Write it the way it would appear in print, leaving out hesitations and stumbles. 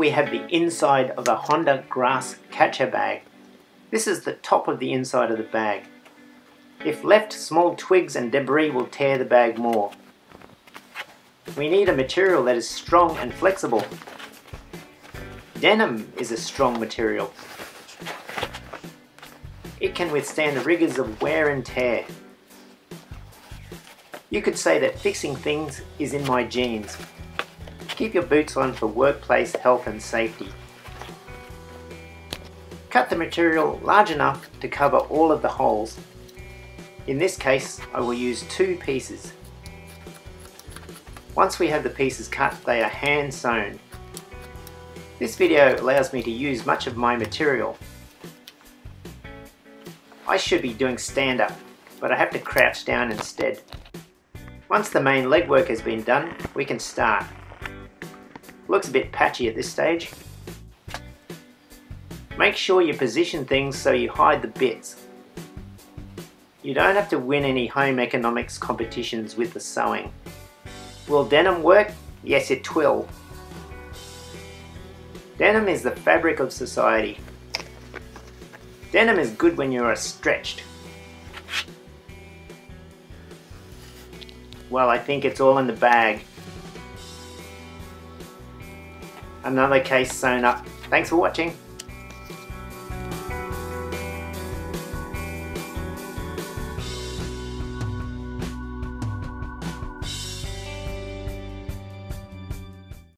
we have the inside of a Honda grass catcher bag. This is the top of the inside of the bag. If left, small twigs and debris will tear the bag more. We need a material that is strong and flexible. Denim is a strong material. It can withstand the rigors of wear and tear. You could say that fixing things is in my genes. Keep your boots on for workplace health and safety. Cut the material large enough to cover all of the holes. In this case, I will use 2 pieces. Once we have the pieces cut, they are hand sewn. This video allows me to use much of my material. I should be doing stand up, but I have to crouch down instead. Once the main legwork has been done, we can start. Looks a bit patchy at this stage. Make sure you position things so you hide the bits. You don't have to win any home economics competitions with the sewing. Will denim work? Yes, it will. Denim is the fabric of society. Denim is good when you are stretched. Well, I think it's all in the bag. Another case sewn up. Thanks for watching.